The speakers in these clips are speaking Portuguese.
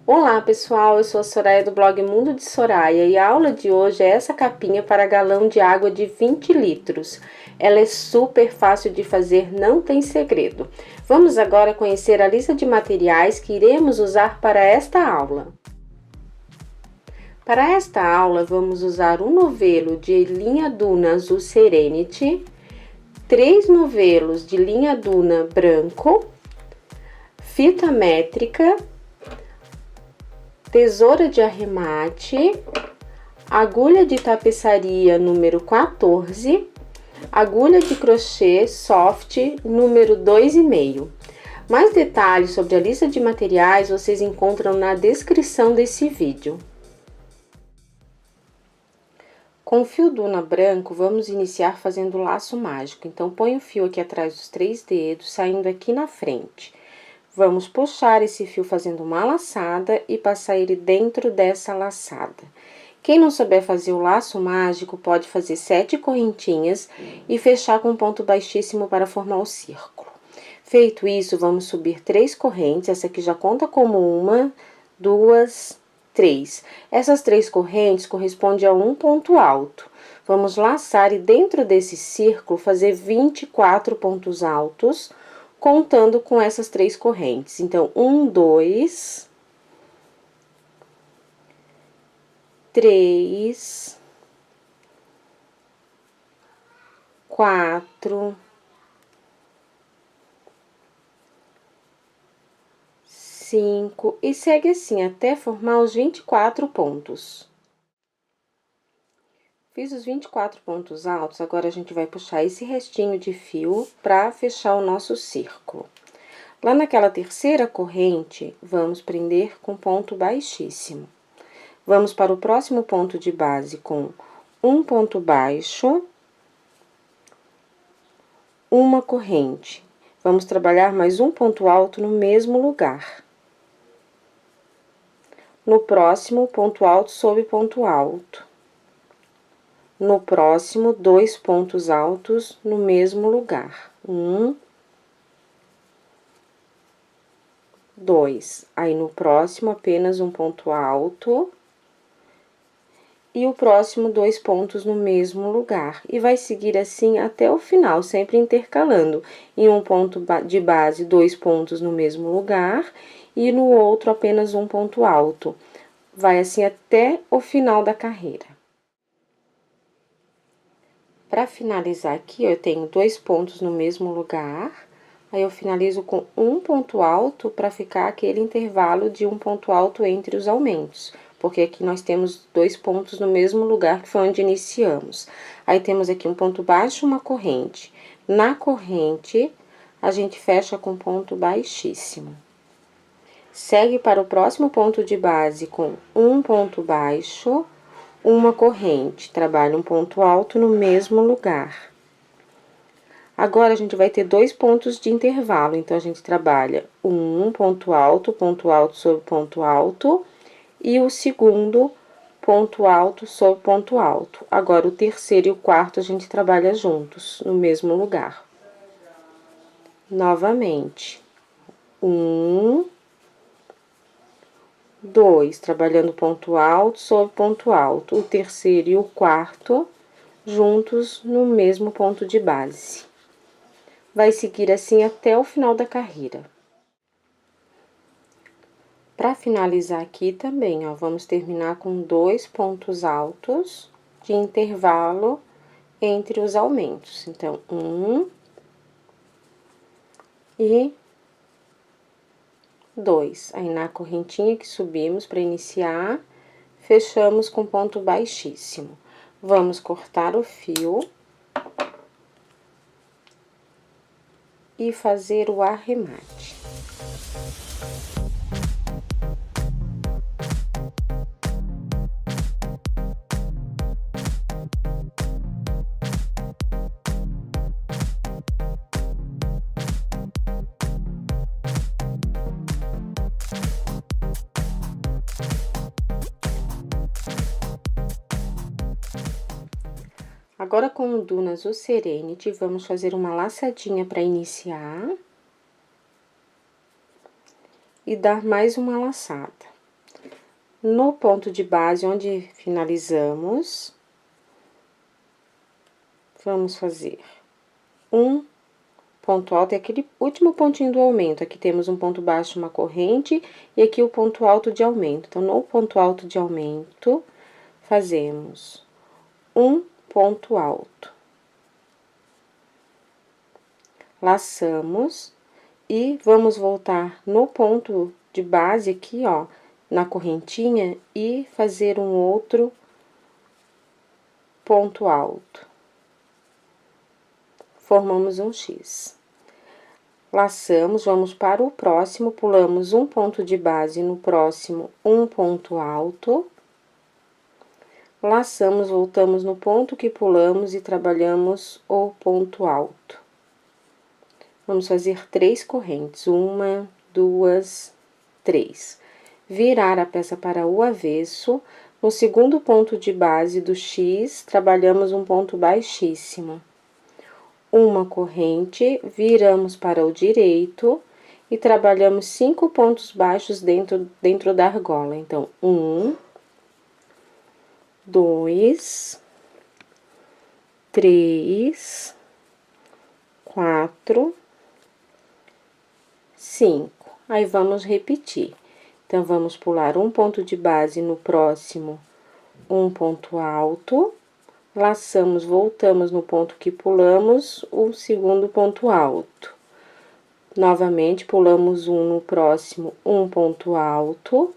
Olá pessoal, eu sou a Soraya do blog Mundo de Soraya e a aula de hoje é essa capinha para galão de água de 20 litros. Ela é super fácil de fazer, não tem segredo. Vamos agora conhecer a lista de materiais que iremos usar para esta aula. Para esta aula, vamos usar um novelo de linha Duna azul Serenity, 3 novelos de linha Duna branco, fita métrica, tesoura de arremate, agulha de tapeçaria número 14, agulha de crochê soft número 2,5. Mais detalhes sobre a lista de materiais vocês encontram na descrição desse vídeo. Com o fio Duna branco, vamos iniciar fazendo o laço mágico. Então, põe o fio aqui atrás dos 3 dedos, saindo aqui na frente. Vamos puxar esse fio fazendo uma laçada e passar ele dentro dessa laçada. Quem não souber fazer o laço mágico, pode fazer 7 correntinhas e fechar com ponto baixíssimo para formar o círculo. Feito isso, vamos subir 3 correntes, essa aqui já conta como 1, 2, 3. Essas 3 correntes correspondem a um ponto alto. Vamos laçar e dentro desse círculo fazer 24 pontos altos, contando com essas 3 correntes. Então, 1, 2, 3, 4, 5 e segue assim até formar os 24 pontos. Fiz os 24 pontos altos, agora a gente vai puxar esse restinho de fio para fechar o nosso círculo. Lá naquela terceira corrente, vamos prender com ponto baixíssimo. Vamos para o próximo ponto de base com um ponto baixo, uma corrente. Vamos trabalhar mais um ponto alto no mesmo lugar. No próximo, ponto alto sobre ponto alto. No próximo, 2 pontos altos no mesmo lugar. 1, 2. Aí, no próximo, apenas um ponto alto. E o próximo, 2 pontos no mesmo lugar. E vai seguir assim até o final, sempre intercalando. Em um ponto de base, 2 pontos no mesmo lugar. E no outro, apenas um ponto alto. Vai assim até o final da carreira. Para finalizar aqui, eu tenho 2 pontos no mesmo lugar, aí eu finalizo com um ponto alto para ficar aquele intervalo de um ponto alto entre os aumentos, porque aqui nós temos 2 pontos no mesmo lugar que foi onde iniciamos. Aí, temos aqui um ponto baixo, uma corrente. Na corrente, a gente fecha com ponto baixíssimo. Segue para o próximo ponto de base com um ponto baixo, uma corrente, trabalha um ponto alto no mesmo lugar. Agora, a gente vai ter 2 pontos de intervalo, então, a gente trabalha um ponto alto sobre ponto alto, e o segundo ponto alto sobre ponto alto. Agora, o terceiro e o quarto, a gente trabalha juntos, no mesmo lugar. Novamente, 1, 2, trabalhando ponto alto sobre ponto alto, o terceiro e o quarto juntos no mesmo ponto de base. Vai seguir assim até o final da carreira. Para finalizar aqui também, ó, vamos terminar com 2 pontos altos de intervalo entre os aumentos. Então, 1 e 2. Aí, na correntinha que subimos para iniciar, fechamos com ponto baixíssimo. Vamos cortar o fio e fazer o arremate. Agora, com o Duna azul Serenity, vamos fazer uma laçadinha para iniciar. E dar mais uma laçada. No ponto de base, onde finalizamos, vamos fazer um ponto alto, é aquele último pontinho do aumento. Aqui temos um ponto baixo, uma corrente, e aqui o ponto alto de aumento. Então, no ponto alto de aumento, fazemos um ponto alto. Laçamos e vamos voltar no ponto de base aqui, ó, na correntinha, e fazer um outro ponto alto. Formamos um X. Laçamos, vamos para o próximo, pulamos um ponto de base, no próximo, um ponto alto. Laçamos, voltamos no ponto que pulamos e trabalhamos o ponto alto. Vamos fazer 3 correntes, 1, 2, 3. Virar a peça para o avesso. No segundo ponto de base do X, trabalhamos um ponto baixíssimo. Uma corrente, viramos para o direito e trabalhamos 5 pontos baixos dentro da argola. Então, 1, 2, 3, 4, 5. Aí, vamos repetir. Então, vamos pular um ponto de base no próximo, um ponto alto, laçamos, voltamos no ponto que pulamos, o segundo ponto alto. Novamente, pulamos um no próximo, um ponto alto,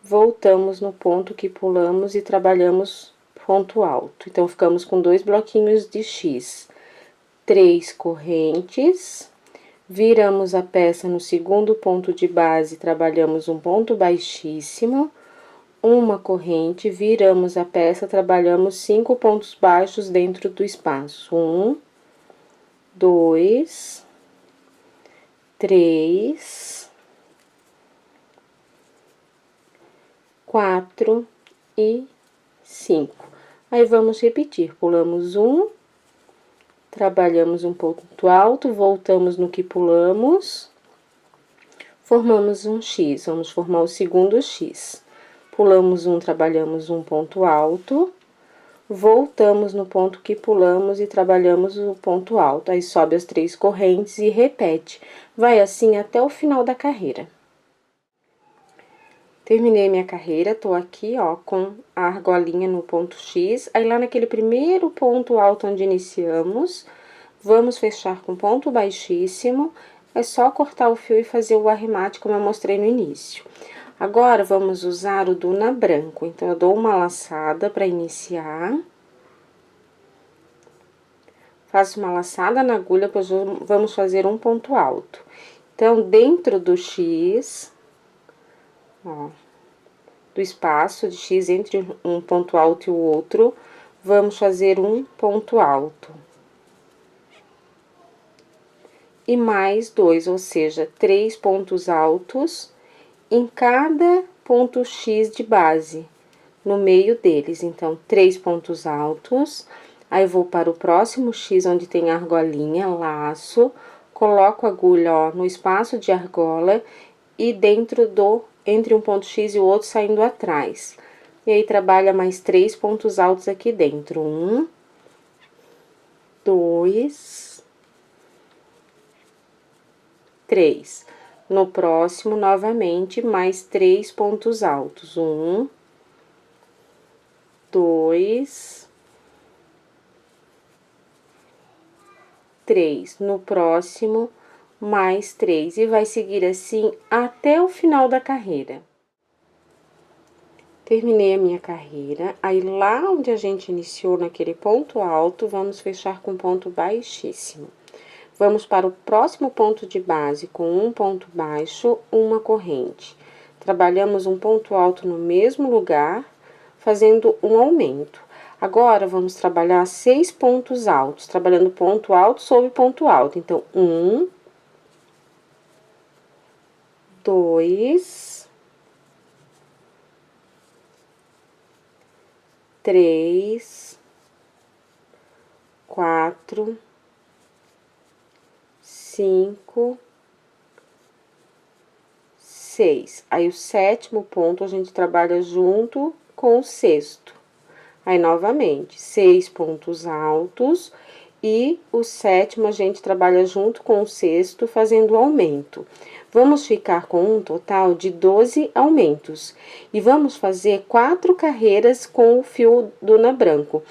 voltamos no ponto que pulamos e trabalhamos ponto alto. Então, ficamos com 2 bloquinhos de X. 3 correntes. Viramos a peça no segundo ponto de base, trabalhamos um ponto baixíssimo, uma corrente, viramos a peça, trabalhamos 5 pontos baixos dentro do espaço. 1, 2, 3, 4 e 5. Aí, vamos repetir, pulamos um, trabalhamos um ponto alto, voltamos no que pulamos, formamos um X, vamos formar o segundo X. Pulamos um, trabalhamos um ponto alto, voltamos no ponto que pulamos e trabalhamos o ponto alto. Aí, sobe as 3 correntes e repete. Vai assim até o final da carreira. Terminei minha carreira, tô aqui, ó, com a argolinha no ponto X. Aí, lá naquele primeiro ponto alto onde iniciamos, vamos fechar com ponto baixíssimo. É só cortar o fio e fazer o arremate, como eu mostrei no início. Agora, vamos usar o Duna branco. Então, eu dou uma laçada para iniciar. Faço uma laçada na agulha, pois vamos fazer um ponto alto. Então, dentro do X, ó, do espaço de X entre um ponto alto e o outro, vamos fazer um ponto alto. E mais 2, ou seja, 3 pontos altos em cada ponto X de base, no meio deles. Então, 3 pontos altos, aí vou para o próximo X, onde tem a argolinha, laço, coloco a agulha, ó, no espaço de argola e entre um ponto X e o outro, saindo atrás. E aí, trabalha mais 3 pontos altos aqui dentro. 1, 2, 3. No próximo, novamente, mais 3 pontos altos. 1, 2, 3. No próximo, mais 3. E vai seguir assim até o final da carreira. Terminei a minha carreira, aí lá onde a gente iniciou naquele ponto alto, vamos fechar com ponto baixíssimo. Vamos para o próximo ponto de base com um ponto baixo, uma corrente. Trabalhamos um ponto alto no mesmo lugar, fazendo um aumento. Agora, vamos trabalhar 6 pontos altos, trabalhando ponto alto sobre ponto alto. Então, 1, 2, 3, 4, 5, 6. Aí, o sétimo ponto, a gente trabalha junto com o sexto. Aí, novamente, 6 pontos altos e o sétimo a gente trabalha junto com o sexto, fazendo o aumento. Vamos ficar com um total de 12 aumentos. E vamos fazer 4 carreiras com o fio Duna branco.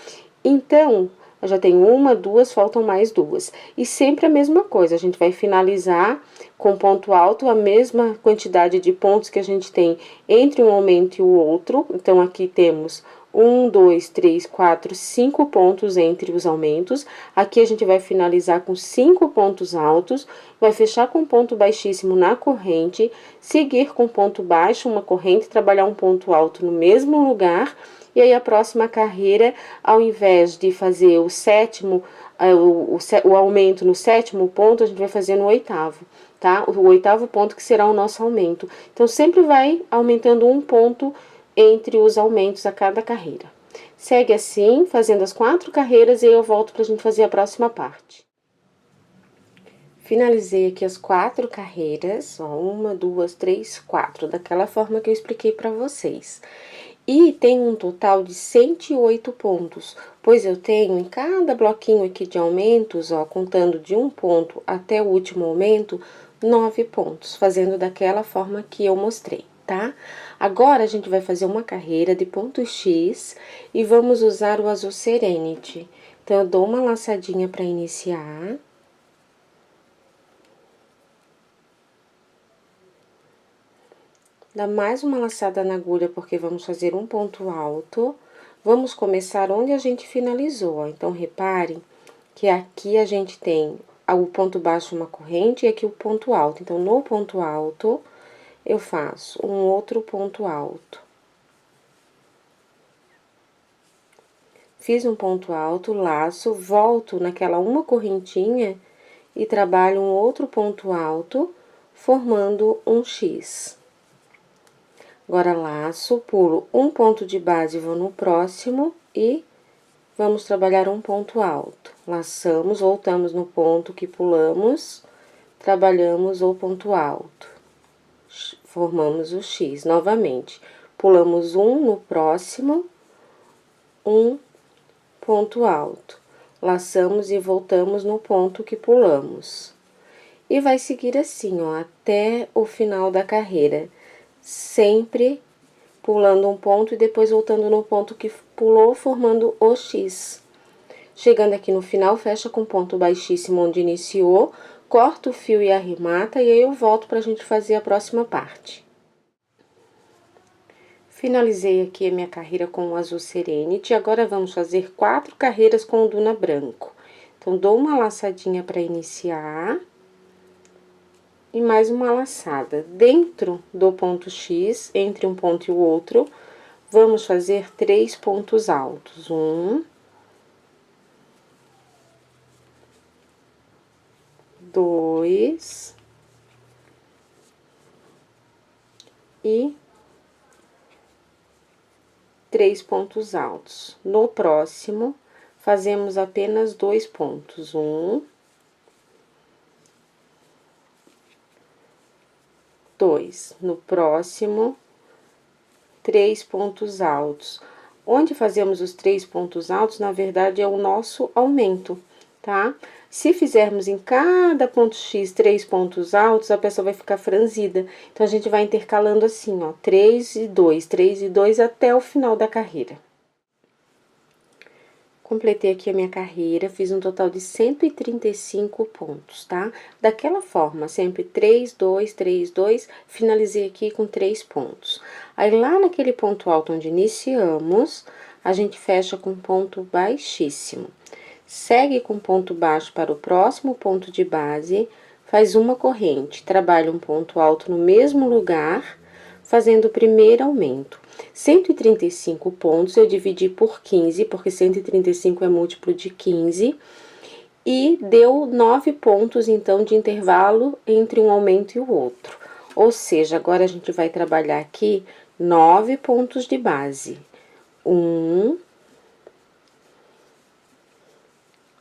Então, eu já tenho uma, duas, faltam mais duas. E sempre a mesma coisa, a gente vai finalizar com ponto alto a mesma quantidade de pontos que a gente tem entre um aumento e o outro. Então, aqui temos 1, 2, 3, 4, 5 pontos entre os aumentos. Aqui a gente vai finalizar com 5 pontos altos, vai fechar com ponto baixíssimo na corrente, seguir com ponto baixo, uma corrente, trabalhar um ponto alto no mesmo lugar. E aí, a próxima carreira, ao invés de fazer o sétimo, o aumento no sétimo ponto, a gente vai fazer no oitavo, tá? O oitavo ponto que será o nosso aumento. Então, sempre vai aumentando um ponto entre os aumentos a cada carreira. Segue assim, fazendo as 4 carreiras, e aí eu volto pra gente fazer a próxima parte. Finalizei aqui as 4 carreiras, ó, 1, 2, 3, 4, daquela forma que eu expliquei pra vocês. E tem um total de 108 pontos, pois eu tenho em cada bloquinho aqui de aumentos, ó, contando de um ponto até o último aumento, 9 pontos, fazendo daquela forma que eu mostrei, tá? Agora, a gente vai fazer uma carreira de ponto X e vamos usar o azul Serenity. Então, eu dou uma laçadinha para iniciar. Dá mais uma laçada na agulha, porque vamos fazer um ponto alto. Vamos começar onde a gente finalizou, ó. Então, reparem que aqui a gente tem o ponto baixo, uma corrente, e aqui o ponto alto. Então, no ponto alto, eu faço um outro ponto alto. Fiz um ponto alto, laço, volto naquela uma correntinha e trabalho um outro ponto alto, formando um X. Agora, laço, pulo um ponto de base, vou no próximo e vamos trabalhar um ponto alto. Laçamos, voltamos no ponto que pulamos, trabalhamos o ponto alto. Formamos o X novamente. Pulamos um no próximo, um ponto alto. Laçamos e voltamos no ponto que pulamos. E vai seguir assim, ó, até o final da carreira. Sempre pulando um ponto e depois voltando no ponto que pulou, formando o X. Chegando aqui no final, fecha com ponto baixíssimo onde iniciou, corta o fio e arremata, e aí eu volto pra gente fazer a próxima parte. Finalizei aqui a minha carreira com o azul Serenity, agora vamos fazer 4 carreiras com o Duna branco. Então, dou uma laçadinha para iniciar. E mais uma laçada. Dentro do ponto X, entre um ponto e o outro, vamos fazer 3 pontos altos. 1, 2 e 3 pontos altos. No próximo, fazemos apenas 2 pontos. 1, 2. No próximo, 3 pontos altos. Onde fazemos os 3 pontos altos, na verdade, é o nosso aumento, tá? Se fizermos em cada ponto X 3 pontos altos, a pessoa vai ficar franzida. Então, a gente vai intercalando assim, ó, 3 e 2, 3 e 2 até o final da carreira. Completei aqui a minha carreira, fiz um total de 135 pontos, tá? Daquela forma, sempre 3, 2, 3, 2, finalizei aqui com 3 pontos. Aí, lá naquele ponto alto onde iniciamos, a gente fecha com ponto baixíssimo. Segue com ponto baixo para o próximo ponto de base, faz uma corrente, trabalha um ponto alto no mesmo lugar, fazendo o primeiro aumento. 135 pontos, eu dividi por 15, porque 135 é múltiplo de 15, e deu 9 pontos, então, de intervalo entre um aumento e o outro. Ou seja, agora a gente vai trabalhar aqui 9 pontos de base. 1,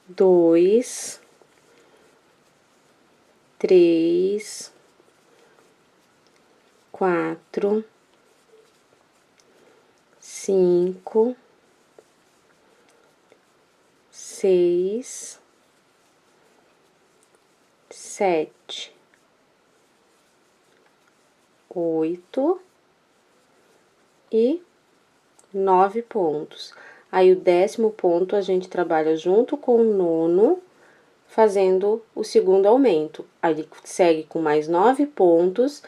2, 3, 4, 5, 6, 7, 8 e 9 pontos. Aí, o 10º ponto, a gente trabalha junto com o 9º, fazendo o segundo aumento. Aí, segue com mais 9 pontos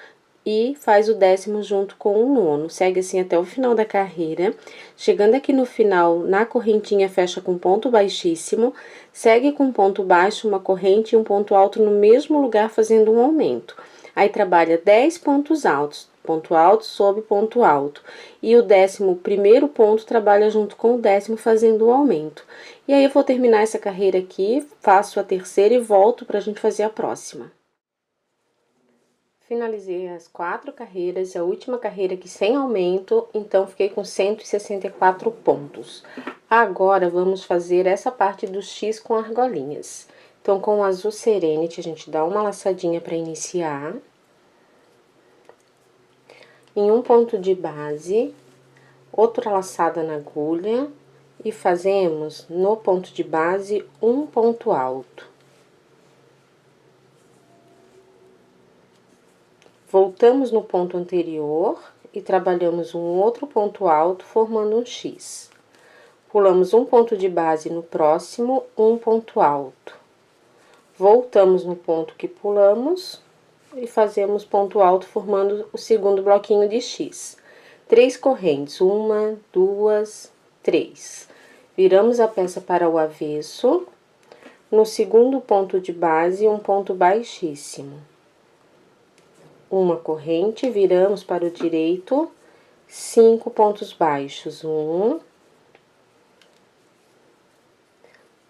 e faz o 10º junto com o 9º. Segue assim até o final da carreira. Chegando aqui no final, na correntinha, fecha com ponto baixíssimo, segue com ponto baixo, uma corrente e um ponto alto no mesmo lugar, fazendo um aumento. Aí, trabalha 10 pontos altos, ponto alto sobre ponto alto. E o 11º ponto trabalha junto com o 10º, fazendo o aumento. E aí, eu vou terminar essa carreira aqui, faço a terceira e volto pra gente fazer a próxima. Finalizei as 4 carreiras, a última carreira aqui sem aumento, então fiquei com 164 pontos. Agora, vamos fazer essa parte do X com argolinhas. Então, com o azul Serenity, a gente dá uma laçadinha para iniciar. Em um ponto de base, outra laçada na agulha e fazemos no ponto de base um ponto alto. Voltamos no ponto anterior e trabalhamos um outro ponto alto, formando um X. Pulamos um ponto de base no próximo, um ponto alto. Voltamos no ponto que pulamos e fazemos ponto alto, formando o segundo bloquinho de X. 3 correntes, 1, 2, 3. Viramos a peça para o avesso. No segundo ponto de base, um ponto baixíssimo. Uma corrente, viramos para o direito, 5 pontos baixos. 1,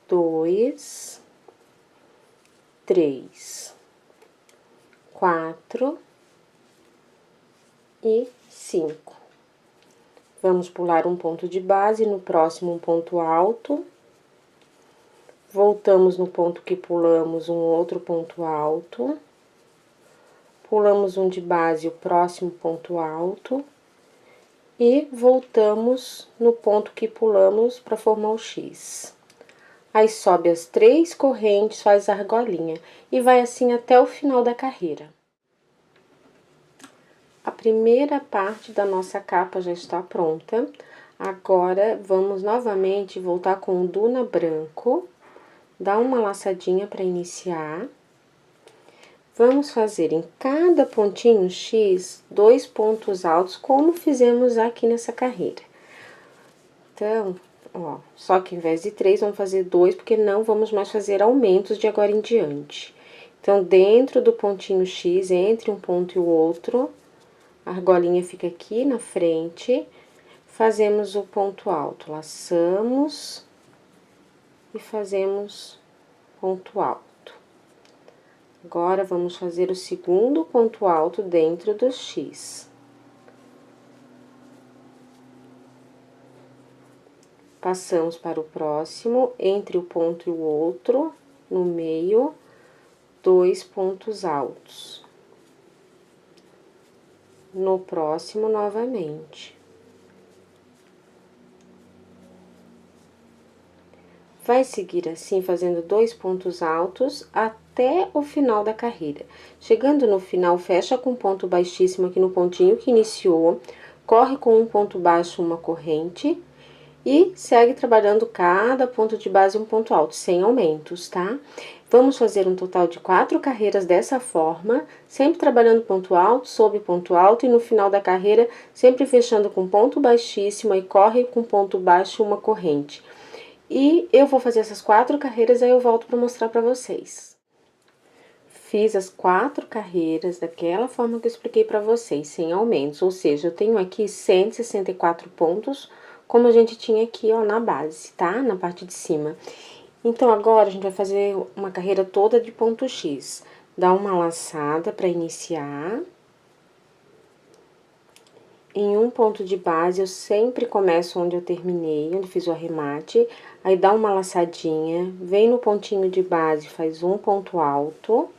2, 3, 4 e 5. Vamos pular um ponto de base, no próximo um ponto alto. Voltamos no ponto que pulamos, um outro ponto alto. Pulamos um de base, o próximo ponto alto. E voltamos no ponto que pulamos para formar o X. Aí, sobe as 3 correntes, faz a argolinha. E vai assim até o final da carreira. A primeira parte da nossa capa já está pronta. Agora, vamos novamente voltar com o Duna branco. Dar uma laçadinha para iniciar. Vamos fazer em cada pontinho X 2 pontos altos, como fizemos aqui nessa carreira. Então, ó, só que ao invés de 3, vamos fazer 2, porque não vamos mais fazer aumentos de agora em diante. Então, dentro do pontinho X, entre um ponto e o outro, a argolinha fica aqui na frente, fazemos o ponto alto, laçamos e fazemos ponto alto. Agora, vamos fazer o segundo ponto alto dentro do X. Passamos para o próximo, entre o ponto e o outro, no meio, 2 pontos altos. No próximo, novamente. Vai seguir assim, fazendo 2 pontos altos até o final da carreira. Chegando no final, fecha com ponto baixíssimo aqui no pontinho que iniciou, corre com um ponto baixo, uma corrente, e segue trabalhando cada ponto de base um ponto alto, sem aumentos, tá? Vamos fazer um total de 4 carreiras dessa forma, sempre trabalhando ponto alto, sobre ponto alto, e no final da carreira, sempre fechando com ponto baixíssimo, e corre com ponto baixo, uma corrente. E eu vou fazer essas 4 carreiras, aí eu volto para mostrar para vocês. Fiz as 4 carreiras daquela forma que eu expliquei para vocês, sem aumentos, ou seja, eu tenho aqui 164 pontos, como a gente tinha aqui, ó, na base, tá? Na parte de cima. Então, agora, a gente vai fazer uma carreira toda de ponto X. Dá uma laçada para iniciar. Em um ponto de base, eu sempre começo onde eu terminei, onde fiz o arremate. Aí, dá uma laçadinha, vem no pontinho de base, faz um ponto alto.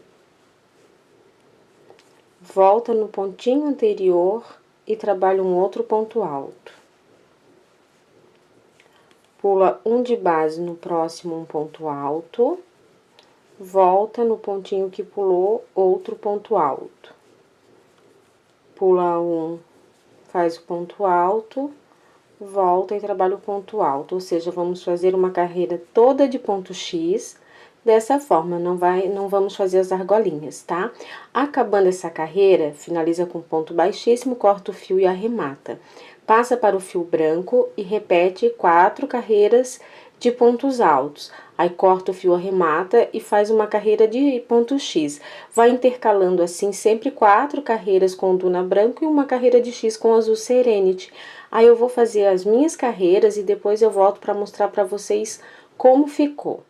volta no pontinho anterior e trabalha um outro ponto alto. Pula um de base no próximo um ponto alto, volta no pontinho que pulou, outro ponto alto. Pula um, faz o ponto alto, volta e trabalha o ponto alto, ou seja, vamos fazer uma carreira toda de ponto X, dessa forma, não vamos fazer as argolinhas, tá? Acabando essa carreira, finaliza com ponto baixíssimo, corta o fio e arremata. Passa para o fio branco e repete 4 carreiras de pontos altos. Aí, corta o fio, arremata e faz uma carreira de ponto X. Vai intercalando assim, sempre 4 carreiras com duna branco e uma carreira de X com azul Serenity. Aí, eu vou fazer as minhas carreiras e depois eu volto para mostrar para vocês como ficou.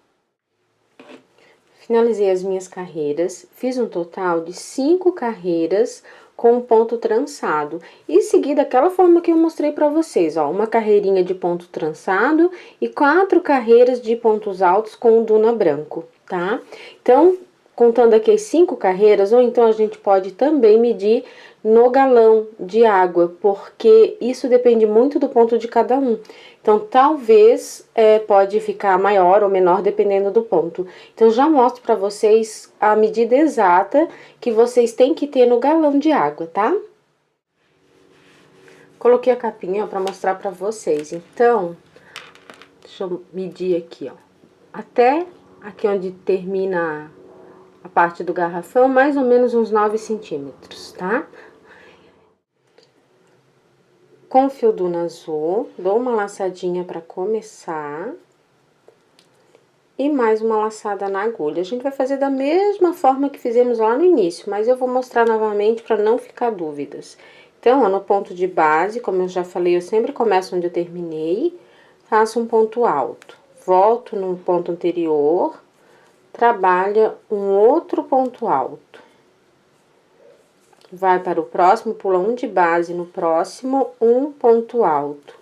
Finalizei as minhas carreiras, fiz um total de 5 carreiras com ponto trançado. E em seguida, aquela forma que eu mostrei pra vocês, ó, uma carreirinha de ponto trançado e 4 carreiras de pontos altos com duna branco, tá? Então, contando aqui as 5 carreiras, ou então a gente pode também medir no galão de água, porque isso depende muito do ponto de cada um. Então, talvez pode ficar maior ou menor, dependendo do ponto. Então, já mostro pra vocês a medida exata que vocês têm que ter no galão de água, tá? Coloquei a capinha pra mostrar pra vocês. Então, deixa eu medir aqui, ó. Até aqui onde termina a parte do garrafão, mais ou menos uns 9 centímetros, tá? Com o fio duna azul, dou uma laçadinha pra começar. E mais uma laçada na agulha. A gente vai fazer da mesma forma que fizemos lá no início, mas eu vou mostrar novamente para não ficar dúvidas. Então, ó, no ponto de base, como eu já falei, eu sempre começo onde eu terminei, faço um ponto alto. Volto no ponto anterior, trabalha um outro ponto alto. Vai para o próximo, pula um de base no próximo, um ponto alto.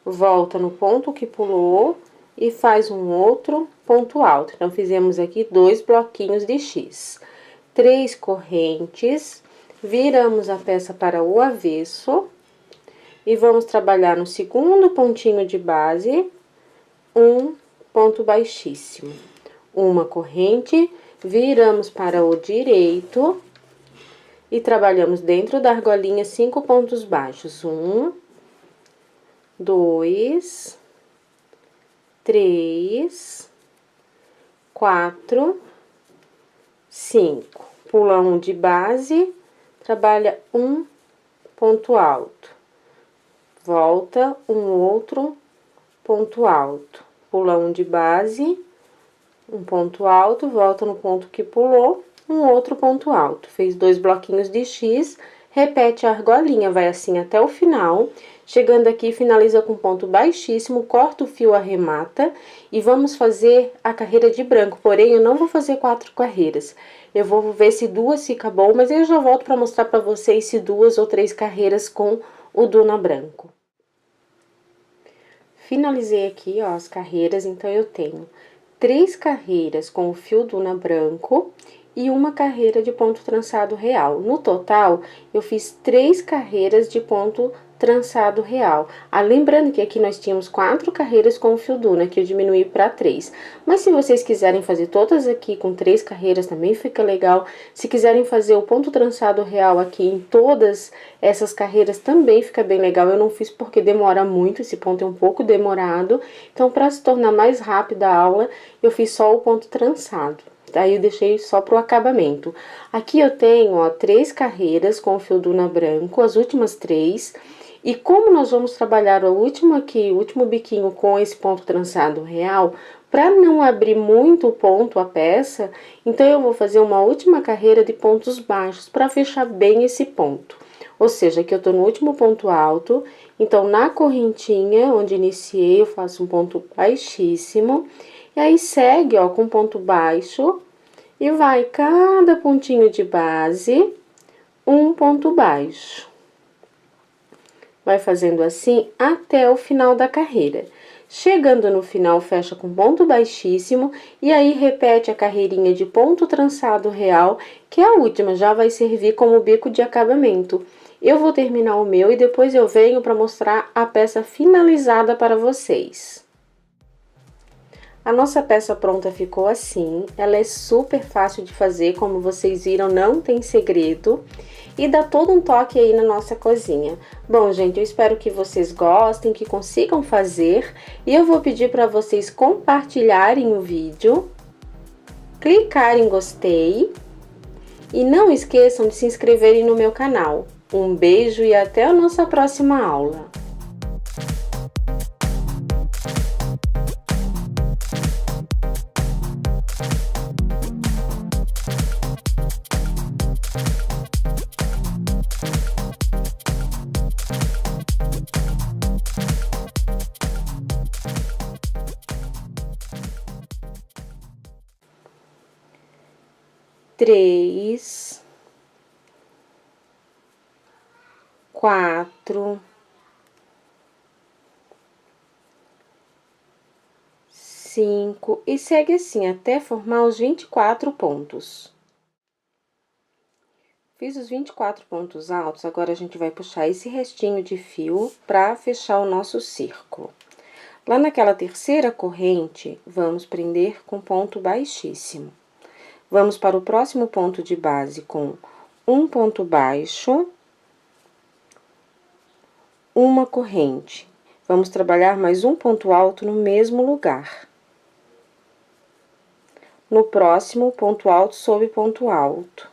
Volta no ponto que pulou e faz um outro ponto alto. Então, fizemos aqui 2 bloquinhos de X. 3 correntes, viramos a peça para o avesso e vamos trabalhar no segundo pontinho de base, um ponto baixíssimo. Uma corrente, viramos para o direito e trabalhamos dentro da argolinha 5 pontos baixos. 1, 2, 3, 4, 5. Pula um de base, trabalha um ponto alto. Volta um outro ponto alto. Pula um de base, um ponto alto, volta no ponto que pulou, um outro ponto alto. Fez 2 bloquinhos de X, repete a argolinha, vai assim até o final. Chegando aqui, finaliza com ponto baixíssimo, corta o fio, arremata e vamos fazer a carreira de branco. Porém, eu não vou fazer 4 carreiras. Eu vou ver se 2 fica bom, mas eu já volto para mostrar para vocês se 2 ou 3 carreiras com o duna branco. Finalizei aqui, ó, as carreiras, então eu tenho 3 carreiras com o fio duna branco e uma carreira de ponto trançado real. No total, eu fiz 3 carreiras de ponto trançado real. Lembrando que aqui nós tínhamos 4 carreiras com o fio duna, que eu diminuí para 3. Mas se vocês quiserem fazer todas aqui com 3 carreiras, também fica legal. Se quiserem fazer o ponto trançado real aqui em todas essas carreiras, também fica bem legal. Eu não fiz porque demora muito, esse ponto é um pouco demorado. Então, para se tornar mais rápida a aula, eu fiz só o ponto trançado. Aí eu deixei só pro acabamento. Aqui eu tenho, ó, 3 carreiras com o fio duna branco, as últimas 3. E como nós vamos trabalhar o último aqui, o último biquinho com esse ponto trançado real, para não abrir muito o ponto a peça, então eu vou fazer uma última carreira de pontos baixos para fechar bem esse ponto. Ou seja, aqui eu tô no último ponto alto, então na correntinha onde iniciei eu faço um ponto baixíssimo. E aí, segue, ó, com ponto baixo e vai cada pontinho de base, um ponto baixo. Vai fazendo assim até o final da carreira. Chegando no final, fecha com ponto baixíssimo e aí repete a carreirinha de ponto trançado real, que é a última, já vai servir como bico de acabamento. Eu vou terminar o meu e depois eu venho para mostrar a peça finalizada para vocês. A nossa peça pronta ficou assim, ela é super fácil de fazer, como vocês viram, não tem segredo. E dá todo um toque aí na nossa cozinha. Bom, gente, eu espero que vocês gostem, que consigam fazer. E eu vou pedir para vocês compartilharem o vídeo, clicar em gostei e não esqueçam de se inscreverem no meu canal. Um beijo e até a nossa próxima aula! Três, quatro, cinco e segue assim até formar os 24 pontos. Fiz os 24 pontos altos, agora a gente vai puxar esse restinho de fio para fechar o nosso círculo. Lá naquela terceira corrente, vamos prender com ponto baixíssimo. Vamos para o próximo ponto de base com um ponto baixo, uma corrente. Vamos trabalhar mais um ponto alto no mesmo lugar. No próximo, ponto alto sobre ponto alto.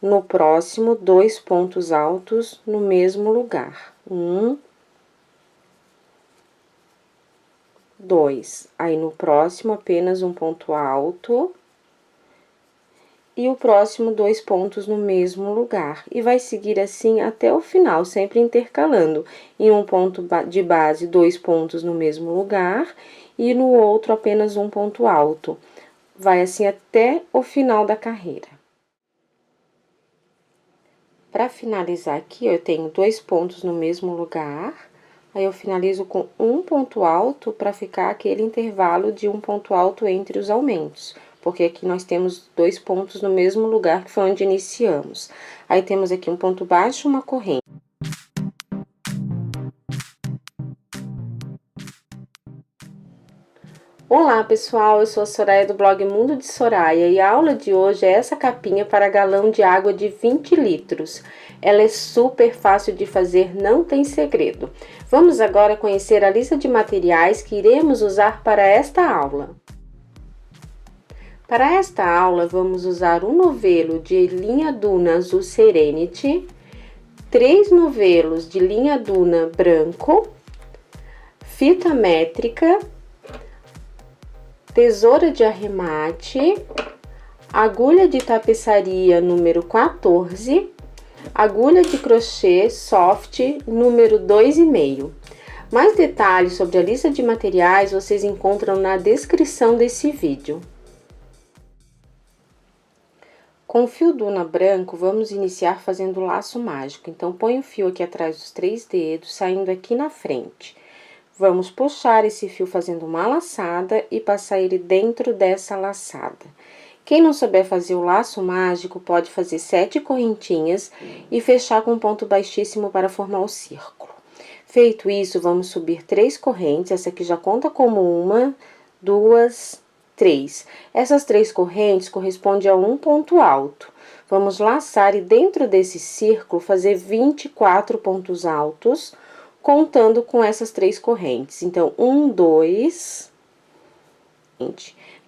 No próximo, 2 pontos altos no mesmo lugar. 1, 2. Aí, no próximo, apenas um ponto alto. E o próximo, 2 pontos no mesmo lugar. E vai seguir assim até o final, sempre intercalando. Em um ponto de base, 2 pontos no mesmo lugar. E no outro, apenas um ponto alto. Vai assim até o final da carreira. Para finalizar aqui, eu tenho 2 pontos no mesmo lugar. Aí, eu finalizo com um ponto alto para ficar aquele intervalo de um ponto alto entre os aumentos. Porque aqui nós temos 2 pontos no mesmo lugar, que foi onde iniciamos. Aí, temos aqui um ponto baixo, uma corrente. Olá, pessoal! Eu sou a Soraya do blog Mundo de Soraya e a aula de hoje é essa capinha para galão de água de 20 litros. Ela é super fácil de fazer, não tem segredo. Vamos agora conhecer a lista de materiais que iremos usar para esta aula. Para esta aula, vamos usar um novelo de linha Duna azul Serenity, 3 novelos de linha Duna branco, fita métrica, tesoura de arremate, agulha de tapeçaria número 14, agulha de crochê soft número 2,5. Mais detalhes sobre a lista de materiais vocês encontram na descrição desse vídeo. Com o fio Duna branco, vamos iniciar fazendo o laço mágico. Então, põe o fio aqui atrás dos 3 dedos, saindo aqui na frente. Vamos puxar esse fio fazendo uma laçada e passar ele dentro dessa laçada. Quem não souber fazer o laço mágico, pode fazer 7 correntinhas e fechar com ponto baixíssimo para formar o círculo. Feito isso, vamos subir 3 correntes, essa aqui já conta como 1, 2, 3. Essas 3 correntes correspondem a um ponto alto. Vamos laçar e dentro desse círculo fazer 24 pontos altos, contando com essas 3 correntes. Então, 1, 2,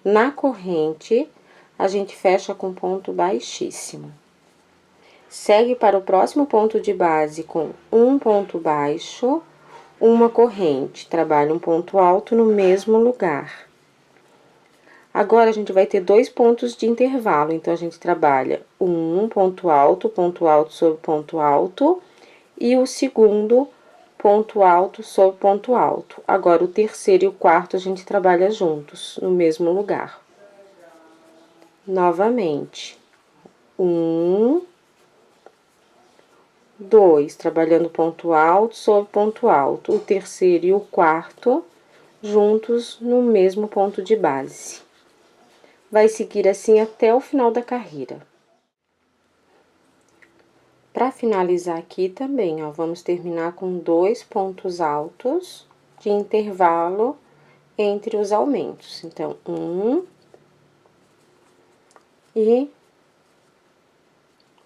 na corrente, a gente fecha com ponto baixíssimo. Segue para o próximo ponto de base com um ponto baixo, uma corrente. Trabalha um ponto alto no mesmo lugar. Agora, a gente vai ter 2 pontos de intervalo, então, a gente trabalha um ponto alto sobre ponto alto, e o segundo ponto alto sobre ponto alto. Agora, o terceiro e o quarto a gente trabalha juntos, no mesmo lugar. Novamente, 1, 2, trabalhando ponto alto sobre ponto alto, o terceiro e o quarto juntos no mesmo ponto de base. Vai seguir assim até o final da carreira. Para finalizar aqui também, ó, vamos terminar com 2 pontos altos de intervalo entre os aumentos. Então, 1 e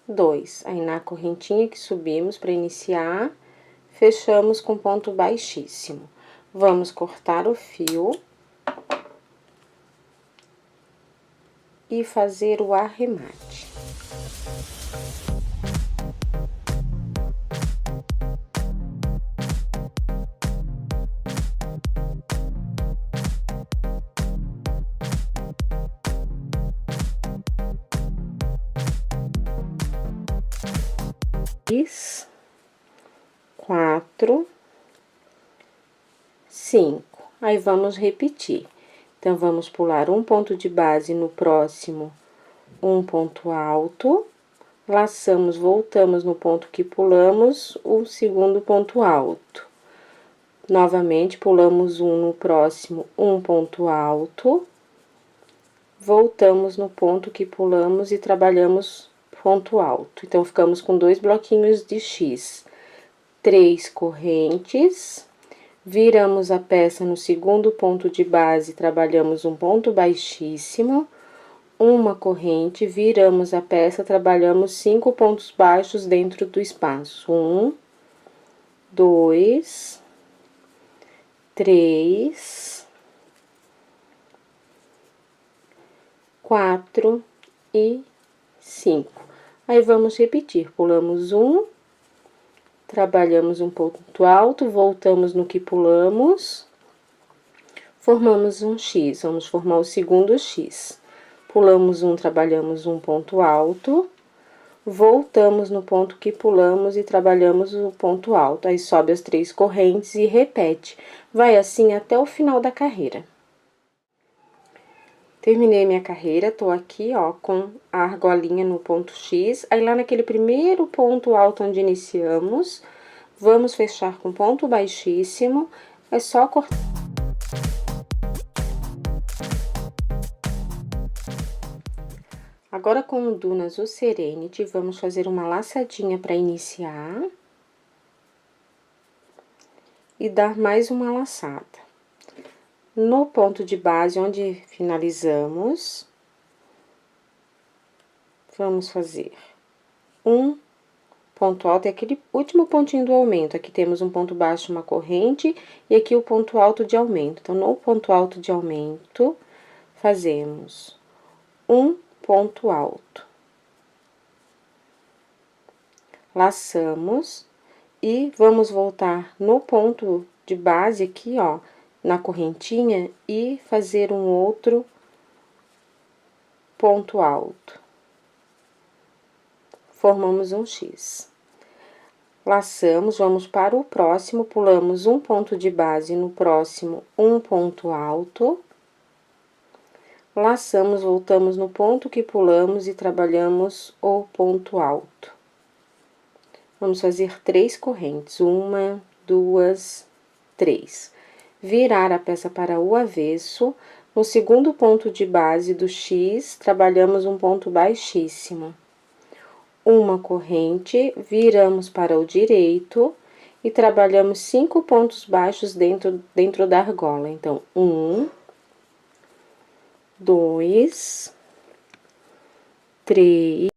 2. Aí, na correntinha que subimos para iniciar, fechamos com ponto baixíssimo. Vamos cortar o fio e fazer o arremate. Quatro, 5. Aí, vamos repetir. Então, vamos pular um ponto de base no próximo, um ponto alto, laçamos, voltamos no ponto que pulamos, o segundo ponto alto. Novamente, pulamos um no próximo, um ponto alto, voltamos no ponto que pulamos e trabalhamos ponto alto. Então, ficamos com 2 bloquinhos de X, 3 correntes, viramos a peça no segundo ponto de base, trabalhamos um ponto baixíssimo, uma corrente, viramos a peça, trabalhamos 5 pontos baixos dentro do espaço. 1, 2, 3, 4 e 5. Aí, vamos repetir, pulamos um, trabalhamos um ponto alto, voltamos no que pulamos, formamos um X, vamos formar o segundo X. Pulamos um, trabalhamos um ponto alto, voltamos no ponto que pulamos e trabalhamos o ponto alto. Aí, sobe as 3 correntes e repete. Vai assim até o final da carreira. Terminei minha carreira, tô aqui, ó, com a argolinha no ponto X. Aí, lá naquele primeiro ponto alto onde iniciamos, vamos fechar com ponto baixíssimo. É só cortar. Agora, com o Duna Azul Serenity, vamos fazer uma laçadinha para iniciar. E dar mais uma laçada. No ponto de base, onde finalizamos, vamos fazer um ponto alto, é aquele último pontinho do aumento. Aqui temos um ponto baixo, uma corrente, e aqui o ponto alto de aumento. Então, no ponto alto de aumento, fazemos um ponto alto. Laçamos e vamos voltar no ponto de base aqui, ó, na correntinha e fazer um outro ponto alto. Formamos um X. Laçamos, vamos para o próximo, pulamos um ponto de base, no próximo, um ponto alto. Laçamos, voltamos no ponto que pulamos e trabalhamos o ponto alto. Vamos fazer 3 correntes, 1, 2, 3. Virar a peça para o avesso. No segundo ponto de base do X, trabalhamos um ponto baixíssimo. Uma corrente, viramos para o direito e trabalhamos 5 pontos baixos dentro da argola. Então, 1, 2, 3,